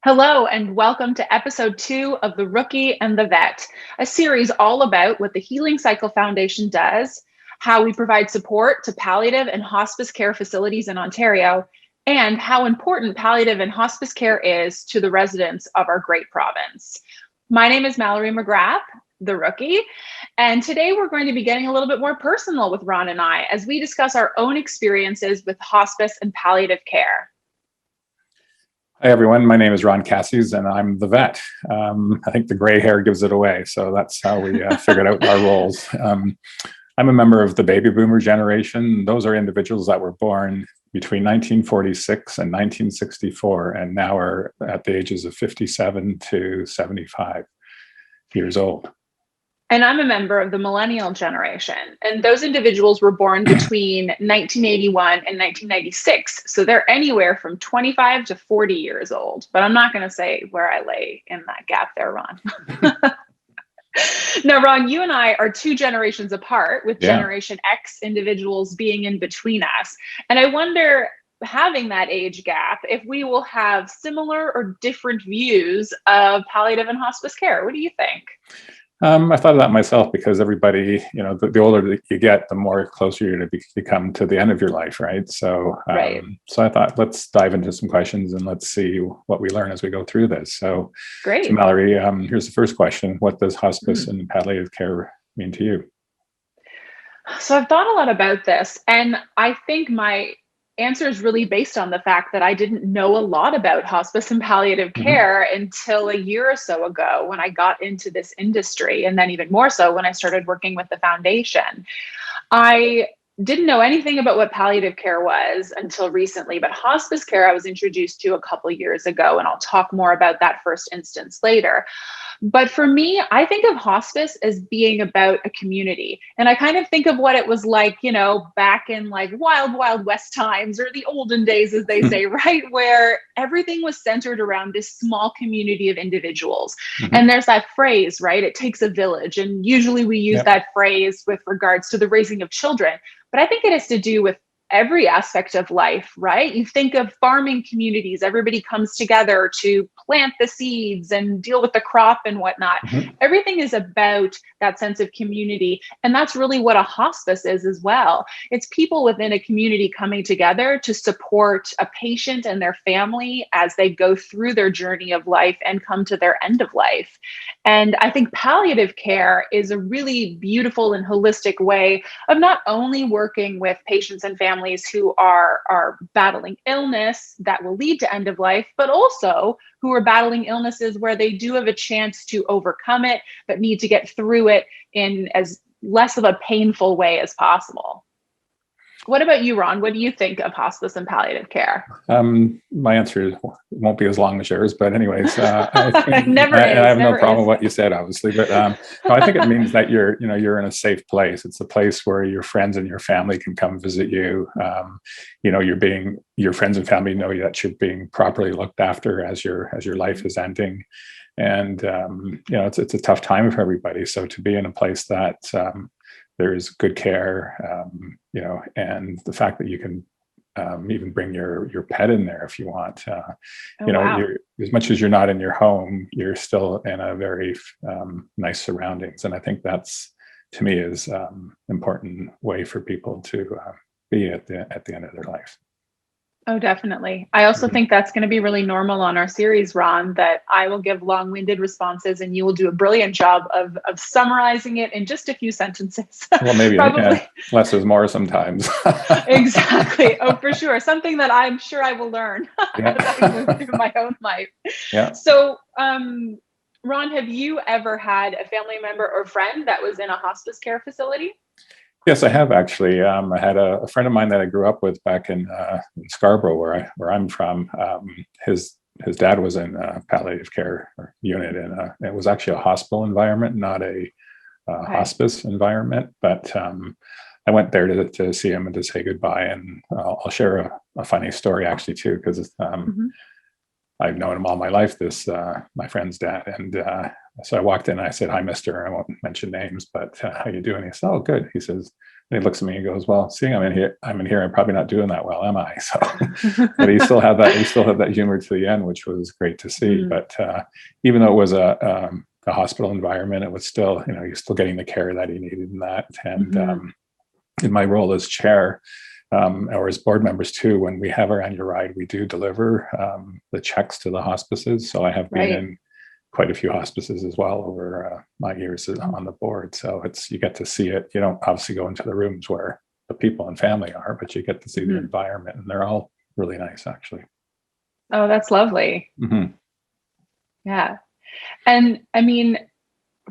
Hello, and welcome to episode 2 of The Rookie and the Vet, a series all about what the Healing Cycle Foundation does, how we provide support to palliative and hospice care facilities in Ontario, and how important palliative and hospice care is to the residents of our great province. My name is Mallory McGrath, the rookie, and today we're going to be getting a little bit more personal with Ron and I as we discuss our own experiences with hospice and palliative care. Hi, everyone. My name is Ron Kassies, and I'm the vet. I think the gray hair gives it away, so that's how we figured out our roles. I'm a member of the baby boomer generation. Those are individuals that were born between 1946 and 1964, and now are at the ages of 57 to 75 years old. And I'm a member of the millennial generation. And those individuals were born between 1981 and 1996. So they're anywhere from 25 to 40 years old. But I'm not going to say where I lay in that gap there, Ron. Now, Ron, you and I are 2 generations apart, with Generation X individuals being in between us. And I wonder, having that age gap, if we will have similar or different views of palliative and hospice care. What do you think? I thought of that myself because everybody, the older that you get, the more closer you become to the end of your life, right? So, so I thought, let's dive into some questions and let's see what we learn as we go through this. So, Great. So Mallory, here's the first question. What does hospice and palliative care mean to you? So I've thought a lot about this, and I think my answer is really based on the fact that I didn't know a lot about hospice and palliative care until a year or so ago when I got into this industry, and then even more so when I started working with the foundation. I didn't know anything about what palliative care was until recently, but hospice care I was introduced to a couple of years ago, and I'll talk more about that first instance later. But for me, I think of hospice as being about a community. And I kind of think of what it was like, back in like wild, wild West times, or the olden days, as they say, right? Where everything was centered around this small community of individuals. And there's that phrase, right? It takes a village. And usually we use that phrase with regards to the raising of children. But I think it has to do with every aspect of life, right? You think of farming communities, everybody comes together to plant the seeds and deal with the crop and whatnot. Everything is about that sense of community. And that's really what a hospice is as well. It's people within a community coming together to support a patient and their family as they go through their journey of life and come to their end of life. And I think palliative care is a really beautiful and holistic way of not only working with patients and families who are battling illness that will lead to end of life, but also who are battling illnesses where they do have a chance to overcome it, but need to get through it in as less of a painful way as possible. What about you, Ron? What do you think of hospice and palliative care? My answer won't be as long as yours, but anyways, I think I have no problem with what you said, obviously. But no, I think it means that you're in a safe place. It's a place where your friends and your family can come visit you. Your friends and family know that you're being properly looked after as your life is ending. And it's a tough time for everybody. So to be in a place that there's good care, and the fact that you can even bring your pet in there if you want. Wow. As much as you're not in your home, you're still in a very nice surroundings, and I think that's, to me, is important way for people to be at the end of their life. Oh, definitely. I also think that's going to be really normal on our series, Ron, that I will give long-winded responses and you will do a brilliant job of summarizing it in just a few sentences. Well, maybe less is more sometimes. Exactly. Oh, for sure. Something that I'm sure I will learn as I move through my own life. Yeah. So, Ron, have you ever had a family member or friend that was in a hospice care facility? Yes, I have actually. I had a friend of mine that I grew up with back in Scarborough, where I'm from. His dad was in a palliative care unit, and it was actually a hospital environment, not a hospice environment. But I went there to see him and to say goodbye. And I'll share a funny story actually too, because I've known him all my life. My friend's dad, and so I walked in and I said, "Hi, Mister." I won't mention names, but how you doing? He said, "Oh, good." He says, And he looks at me and goes, "Well, seeing I'm in here, I'm probably not doing that well, am I?" So, but he still had that humor to the end, which was great to see. Mm, But even though it was a hospital environment, it was still, you're still getting the care that he needed in that. And mhm. in my role as chair, or as board members too, when we have our annual ride, we do deliver the checks to the hospices. So I have been Right. in quite a few hospices as well over my years on the board. So you get to see it. You don't obviously go into the rooms where the people and family are, but you get to see the Mhm. environment, and they're all really nice, actually. Oh, that's lovely. Mm-hmm. Yeah. And I mean,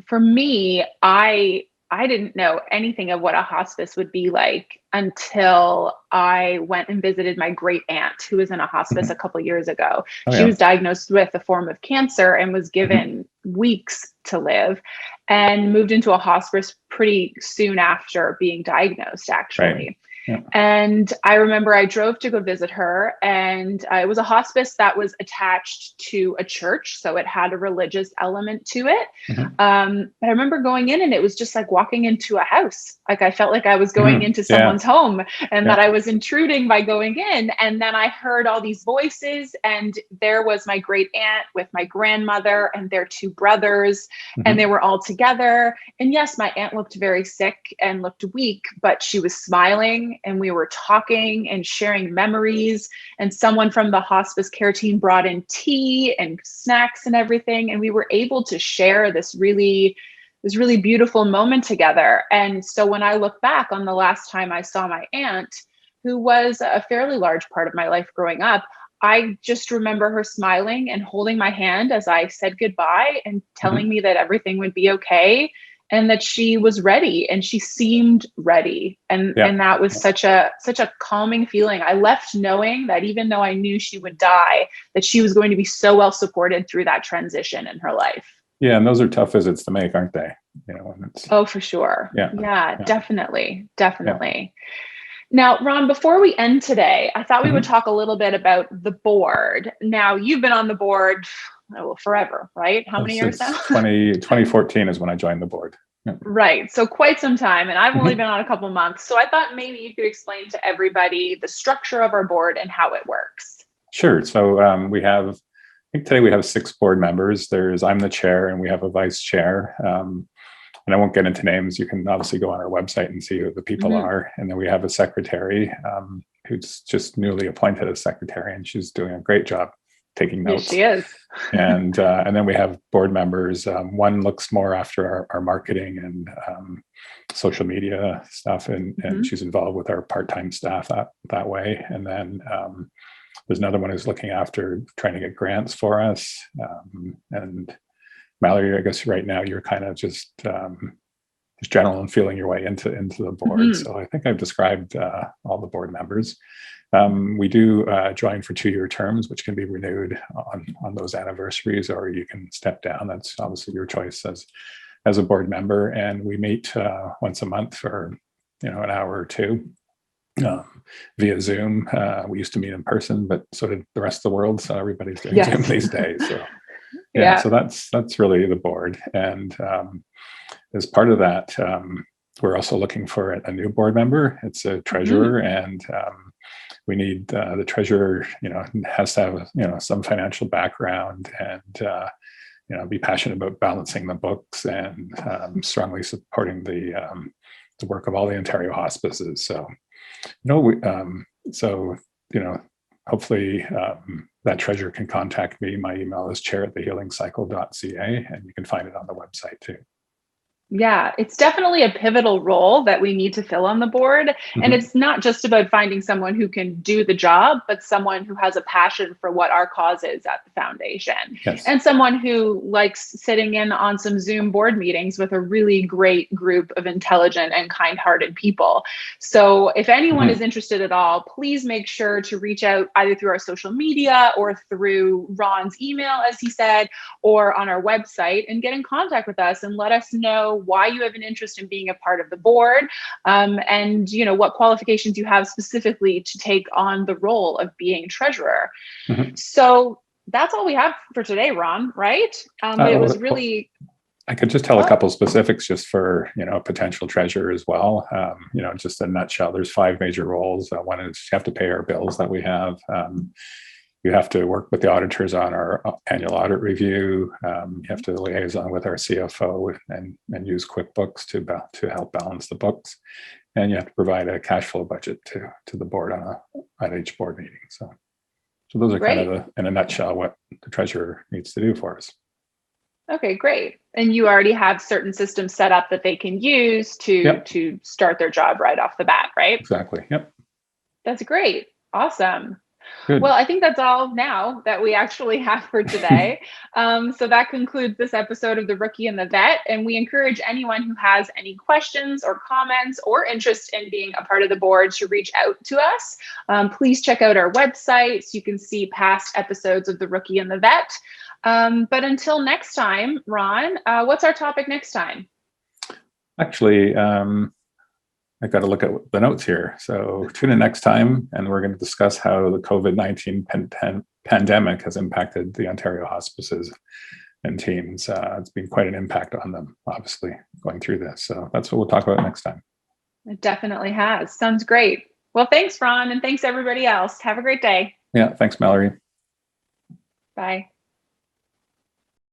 for me, I didn't know anything of what a hospice would be like until I went and visited my great aunt who was in a hospice Mm-hmm. a couple years ago. Oh She yeah. was diagnosed with a form of cancer and was Mm-hmm. given weeks to live and moved into a hospice pretty soon after being diagnosed, Right. actually. Yeah. And I remember I drove to go visit her, and it was a hospice that was attached to a church. So it had a religious element to it. Mm-hmm. But I remember going in, and it was just like walking into a house. Like I felt like I was going Mm-hmm. into Yeah. someone's home and Yeah. that I was intruding by going in. And then I heard all these voices, and there was my great aunt with my grandmother and their two brothers, and they Mm-hmm. were all together. And yes, my aunt looked very sick and looked weak, but she was smiling, and we were talking and sharing memories. And someone from the hospice care team brought in tea and snacks and everything. And we were able to share this really beautiful moment together. And so when I look back on the last time I saw my aunt, who was a fairly large part of my life growing up, I just remember her smiling and holding my hand as I said goodbye and telling Mm-hmm. me that everything would be okay and that she was ready, and she seemed ready. And Yeah. and that was such a calming feeling. I left knowing that even though I knew she would die, that she was going to be so well supported through that transition in her life. Yeah. And those are tough visits to make, aren't they? When it's Oh, for sure. yeah. Yeah, Yeah. definitely. Yeah. Definitely. Now, Ron, before we end today, I thought we would Mm-hmm. talk a little bit about the board. Now, you've been on the board, oh, forever, right? How many years now? Since 2014 is when I joined the board. Yeah. Right. So quite some time. And I've only Mm-hmm. been on a couple months. So I thought maybe you could explain to everybody the structure of our board and how it works. Sure. So I think today we have 6 board members. I'm the chair, and we have a vice chair. And I won't get into names. You can obviously go on our website and see who the people Mhm. are. And then we have a secretary who's just newly appointed as secretary, and she's doing a great job taking Yes, notes. she is. And then we have board members. One looks more after our marketing and social media stuff, and Mhm. she's involved with our part-time staff that way. And then there's another one who's looking after trying to get grants for us. And Mallory, I guess right now you're kind of just general and feeling your way into the board. Mhm. So I think I've described all the board members. We do join for 2-year terms, which can be renewed on those anniversaries, or you can step down. That's obviously your choice as a board member. And we meet once a month for an hour or two via Zoom. We used to meet in person, but so did the rest of the world. So everybody's doing Zoom Yes. these days. So yeah, Yeah. so that's really the board. And as part of that, we're also looking for a new board member. It's a Mhm. treasurer, and we need the treasurer. Has to have some financial background, and be passionate about balancing the books and strongly supporting the work of all the Ontario hospices. So we, so hopefully that treasurer can contact me. My email is chair@thehealingcycle.ca, and you can find it on the website too. Yeah, it's definitely a pivotal role that we need to fill on the board. And Mm-hmm. it's not just about finding someone who can do the job, but someone who has a passion for what our cause is at the foundation. Yes. And someone who likes sitting in on some Zoom board meetings with a really great group of intelligent and kind-hearted people. So if anyone is Mm-hmm. interested at all, please make sure to reach out either through our social media or through Ron's email, as he said, or on our website, and get in contact with us and let us know why you have an interest in being a part of the board, and what qualifications you have specifically to take on the role of being treasurer. Mm-hmm. So that's all we have for today, Ron, right? But it was Well, really I could just tell a Oh, couple specifics just for, potential treasurer as well. Just in a nutshell, there's 5 major roles. One is you have to pay our bills that we have. You have to work with the auditors on our annual audit review. You have to liaison with our CFO and use QuickBooks to help balance the books. And you have to provide a cash flow budget to the board at each board meeting. So those are kind great. of in a nutshell what the treasurer needs to do for us. Okay, great. And you already have certain systems set up that they can use Yep, to start their job right off the bat, right? exactly. Yep. That's great. Awesome. Good. Well, I think that's all now that we actually have for today. So that concludes this episode of The Rookie and the Vet. And we encourage anyone who has any questions or comments or interest in being a part of the board to reach out to us. Please check out our website so you can see past episodes of The Rookie and the Vet. But until next time, Ron, what's our topic next time? Actually, I've got to look at the notes here. So tune in next time, and we're going to discuss how the COVID-19 pandemic has impacted the Ontario hospices and teams. It's been quite an impact on them, obviously, going through this. So that's what we'll talk about next time. It definitely has. Sounds great. Well, thanks, Ron, and thanks everybody else. Have a great day. Yeah, thanks, Mallory. Bye.